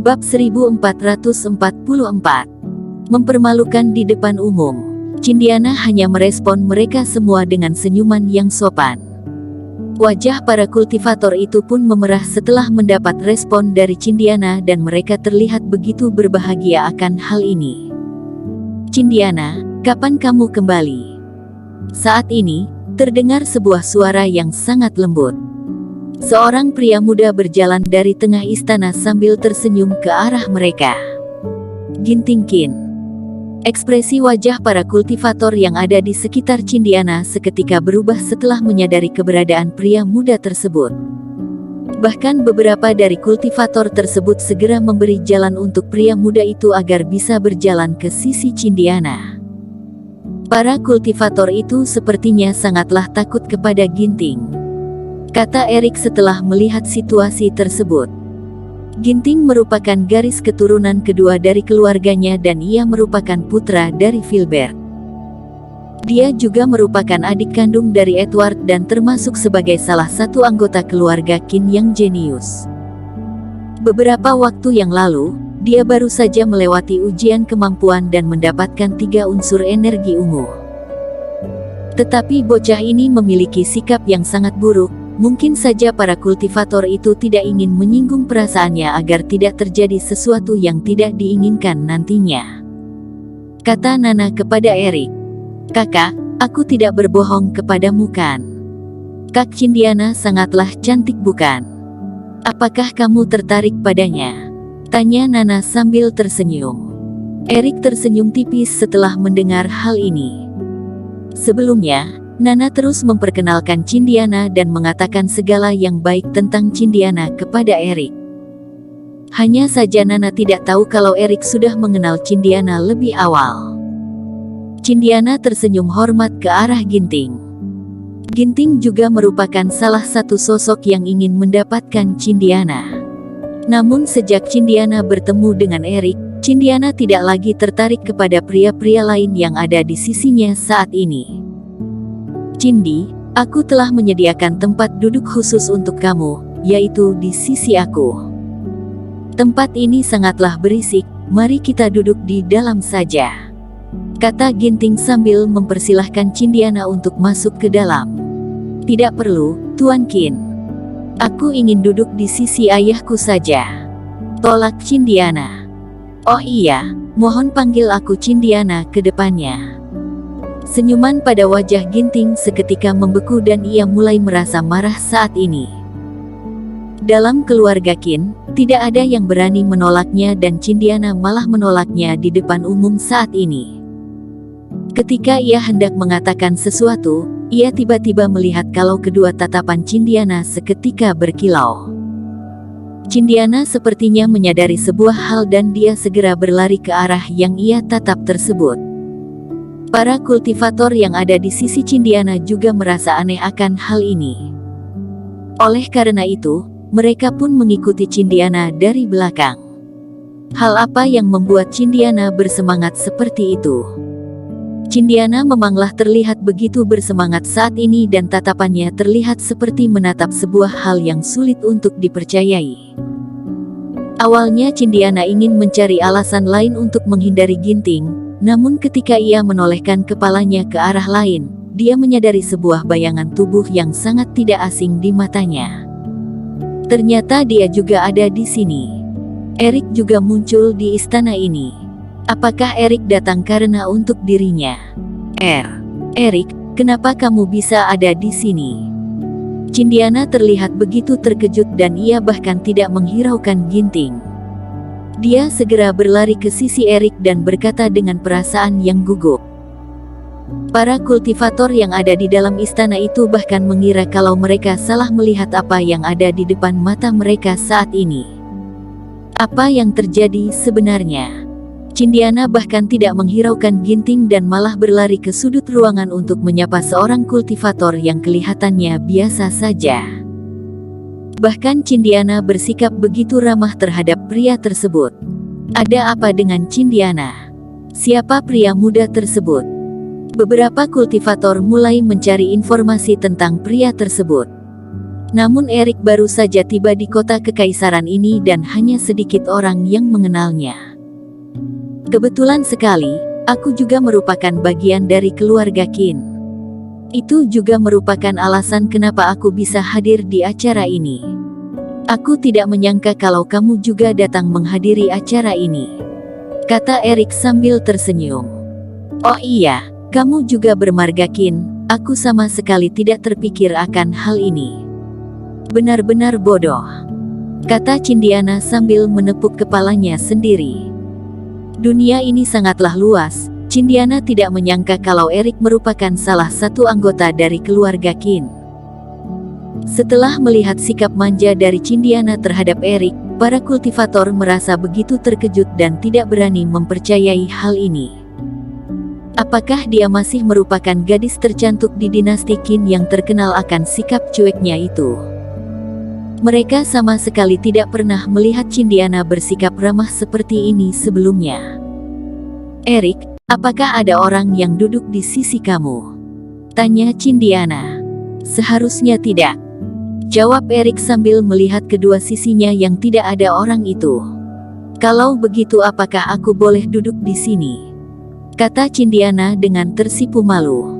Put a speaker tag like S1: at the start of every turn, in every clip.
S1: Bab 1444. Mempermalukan di depan umum. Cindiana hanya merespon mereka semua dengan senyuman yang sopan. Wajah para kultivator itu pun memerah setelah mendapat respon dari Cindiana dan mereka terlihat begitu berbahagia akan hal ini. "Cindiana, kapan kamu kembali?" Saat ini, terdengar sebuah suara yang sangat lembut. Seorang pria muda berjalan dari tengah istana sambil tersenyum ke arah mereka. Ginting Qin. Ekspresi wajah para kultivator yang ada di sekitar Cindiana seketika berubah setelah menyadari keberadaan pria muda tersebut. Bahkan beberapa dari kultivator tersebut segera memberi jalan untuk pria muda itu agar bisa berjalan ke sisi Cindiana. Para kultivator itu sepertinya sangatlah takut kepada Ginting, kata Erik setelah melihat situasi tersebut. Ginting merupakan garis keturunan kedua dari keluarganya dan ia merupakan putra dari Filbert. Dia juga merupakan adik kandung dari Edward dan termasuk sebagai salah satu anggota keluarga Qin yang jenius. Beberapa waktu yang lalu, dia baru saja melewati ujian kemampuan dan mendapatkan 3 unsur energi ungu. Tetapi bocah ini memiliki sikap yang sangat buruk. Mungkin saja para kultivator itu tidak ingin menyinggung perasaannya agar tidak terjadi sesuatu yang tidak diinginkan nantinya. Kata Nana kepada Erik. "Kakak, aku tidak berbohong kepadamu kan? Kak Cindiana sangatlah cantik bukan? Apakah kamu tertarik padanya?" tanya Nana sambil tersenyum. Erik tersenyum tipis setelah mendengar hal ini. Sebelumnya, Nana terus memperkenalkan Cindiana dan mengatakan segala yang baik tentang Cindiana kepada Erik. Hanya saja Nana tidak tahu kalau Erik sudah mengenal Cindiana lebih awal. Cindiana tersenyum hormat ke arah Ginting. Ginting juga merupakan salah satu sosok yang ingin mendapatkan Cindiana. Namun sejak Cindiana bertemu dengan Erik, Cindiana tidak lagi tertarik kepada pria-pria lain yang ada di sisinya saat ini. "Cindi, aku telah menyediakan tempat duduk khusus untuk kamu, yaitu di sisi aku. Tempat ini sangatlah berisik, mari kita duduk di dalam saja," kata Ginting sambil mempersilahkan Cindiana untuk masuk ke dalam. "Tidak perlu, Tuan Qin. Aku ingin duduk di sisi ayahku saja," tolak Cindiana. "Oh iya, mohon panggil aku Cindiana ke depannya." Senyuman pada wajah Ginting seketika membeku dan ia mulai merasa marah saat ini. Dalam keluarga Qin, tidak ada yang berani menolaknya dan Cindiana malah menolaknya di depan umum saat ini. Ketika ia hendak mengatakan sesuatu, ia tiba-tiba melihat kalau kedua tatapan Cindiana seketika berkilau. Cindiana sepertinya menyadari sebuah hal dan dia segera berlari ke arah yang ia tatap tersebut. Para kultivator yang ada di sisi Cindiana juga merasa aneh akan hal ini. Oleh karena itu, mereka pun mengikuti Cindiana dari belakang. Hal apa yang membuat Cindiana bersemangat seperti itu? Cindiana memanglah terlihat begitu bersemangat saat ini dan tatapannya terlihat seperti menatap sebuah hal yang sulit untuk dipercayai. Awalnya Cindiana ingin mencari alasan lain untuk menghindari Ginting. Namun ketika ia menolehkan kepalanya ke arah lain, dia menyadari sebuah bayangan tubuh yang sangat tidak asing di matanya. Ternyata dia juga ada di sini. Erik juga muncul di istana ini. Apakah Erik datang karena untuk dirinya? Erik, kenapa kamu bisa ada di sini?" Cindiana terlihat begitu terkejut dan ia bahkan tidak menghiraukan Ginting. Dia segera berlari ke sisi Erik dan berkata dengan perasaan yang gugup. Para kultivator yang ada di dalam istana itu bahkan mengira kalau mereka salah melihat apa yang ada di depan mata mereka saat ini. Apa yang terjadi sebenarnya? Cindiana bahkan tidak menghiraukan Ginting dan malah berlari ke sudut ruangan untuk menyapa seorang kultivator yang kelihatannya biasa saja. Bahkan Cindiana bersikap begitu ramah terhadap pria tersebut. Ada apa dengan Cindiana? Siapa pria muda tersebut? Beberapa kultivator mulai mencari informasi tentang pria tersebut. Namun Erik baru saja tiba di kota kekaisaran ini dan hanya sedikit orang yang mengenalnya. Kebetulan sekali, aku juga merupakan bagian dari keluarga Qin. Itu juga merupakan alasan kenapa aku bisa hadir di acara ini. Aku tidak menyangka kalau kamu juga datang menghadiri acara ini, kata Erik sambil tersenyum. Oh iya, kamu juga bermarga Qin, aku sama sekali tidak terpikir akan hal ini. Benar-benar bodoh, kata Cindiana sambil menepuk kepalanya sendiri. Dunia ini sangatlah luas. Cindiana tidak menyangka kalau Erik merupakan salah satu anggota dari keluarga Qin. Setelah melihat sikap manja dari Cindiana terhadap Erik, para kultivator merasa begitu terkejut dan tidak berani mempercayai hal ini. Apakah dia masih merupakan gadis tercantik di dinasti Qin yang terkenal akan sikap cueknya itu? Mereka sama sekali tidak pernah melihat Cindiana bersikap ramah seperti ini sebelumnya. Erik, apakah ada orang yang duduk di sisi kamu? Tanya Cindiana. Seharusnya tidak, jawab Erik sambil melihat kedua sisinya yang tidak ada orang itu. Kalau begitu apakah aku boleh duduk di sini? Kata Cindiana dengan tersipu malu.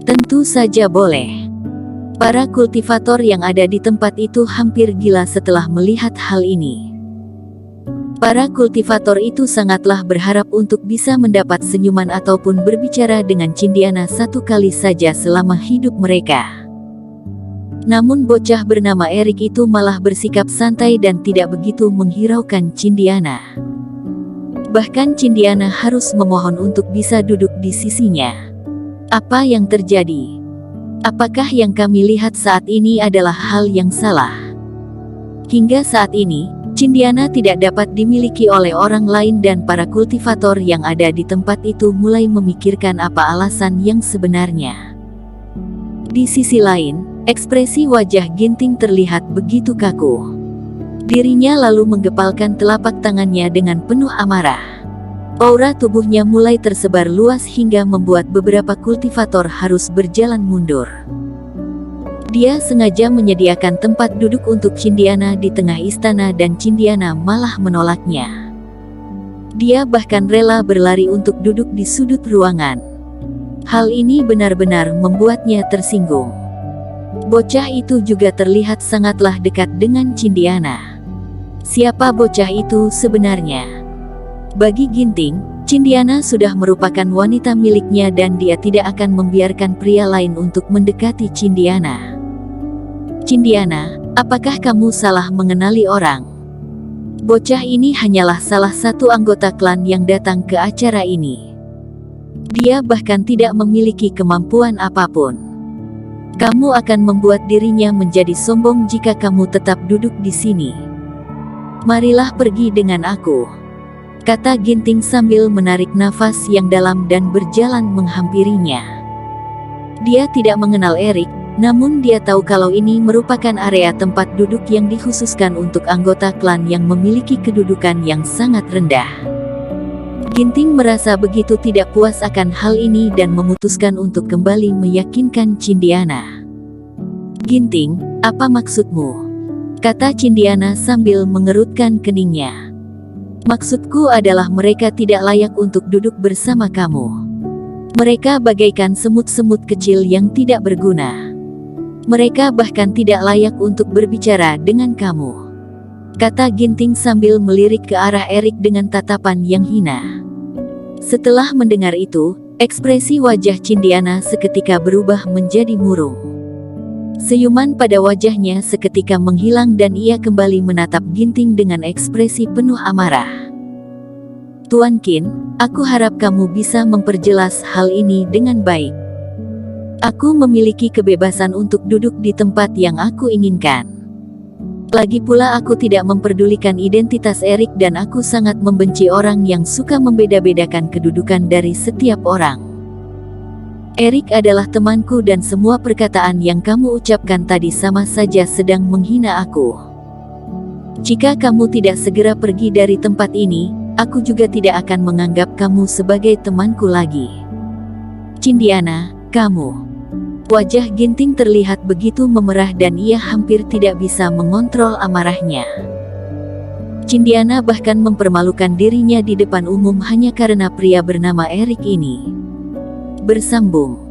S1: Tentu saja boleh. Para kultivator yang ada di tempat itu hampir gila setelah melihat hal ini. Para kultivator itu sangatlah berharap untuk bisa mendapat senyuman ataupun berbicara dengan Cindiana satu kali saja selama hidup mereka. Namun bocah bernama Erik itu malah bersikap santai dan tidak begitu menghiraukan Cindiana. Bahkan Cindiana harus memohon untuk bisa duduk di sisinya. Apa yang terjadi? Apakah yang kami lihat saat ini adalah hal yang salah? Hingga saat ini, Cindiana tidak dapat dimiliki oleh orang lain dan para kultivator yang ada di tempat itu mulai memikirkan apa alasan yang sebenarnya. Di sisi lain, ekspresi wajah Ginting terlihat begitu kaku. Dirinya lalu menggepalkan telapak tangannya dengan penuh amarah. Aura tubuhnya mulai tersebar luas hingga membuat beberapa kultivator harus berjalan mundur. Dia sengaja menyediakan tempat duduk untuk Cindiana di tengah istana dan Cindiana malah menolaknya. Dia bahkan rela berlari untuk duduk di sudut ruangan. Hal ini benar-benar membuatnya tersinggung. Bocah itu juga terlihat sangatlah dekat dengan Cindiana. Siapa bocah itu sebenarnya? Bagi Ginting, Cindiana sudah merupakan wanita miliknya dan dia tidak akan membiarkan pria lain untuk mendekati Cindiana. Cindiana, apakah kamu salah mengenali orang? Bocah ini hanyalah salah satu anggota klan yang datang ke acara ini. Dia bahkan tidak memiliki kemampuan apapun. Kamu akan membuat dirinya menjadi sombong jika kamu tetap duduk di sini. Marilah pergi dengan aku, kata Ginting sambil menarik nafas yang dalam dan berjalan menghampirinya. Dia tidak mengenal Erik, namun dia tahu kalau ini merupakan area tempat duduk yang dikhususkan untuk anggota klan yang memiliki kedudukan yang sangat rendah. Ginting merasa begitu tidak puas akan hal ini dan memutuskan untuk kembali meyakinkan Cindiana. Ginting, apa maksudmu? Kata Cindiana sambil mengerutkan keningnya. Maksudku adalah mereka tidak layak untuk duduk bersama kamu. Mereka bagaikan semut-semut kecil yang tidak berguna. Mereka bahkan tidak layak untuk berbicara dengan kamu, kata Ginting sambil melirik ke arah Erik dengan tatapan yang hina. Setelah mendengar itu, ekspresi wajah Cindiana seketika berubah menjadi murung. Senyuman pada wajahnya seketika menghilang dan ia kembali menatap Ginting dengan ekspresi penuh amarah. Tuan Qin, aku harap kamu bisa memperjelas hal ini dengan baik. Aku memiliki kebebasan untuk duduk di tempat yang aku inginkan. Lagi pula aku tidak memperdulikan identitas Erik dan aku sangat membenci orang yang suka membeda-bedakan kedudukan dari setiap orang. Erik adalah temanku dan semua perkataan yang kamu ucapkan tadi sama saja sedang menghina aku. Jika kamu tidak segera pergi dari tempat ini, aku juga tidak akan menganggap kamu sebagai temanku lagi. Cindiana, kamu Wajah Ginting terlihat begitu memerah dan ia hampir tidak bisa mengontrol amarahnya. Cindiana bahkan mempermalukan dirinya di depan umum hanya karena pria bernama Erik ini. Bersambung.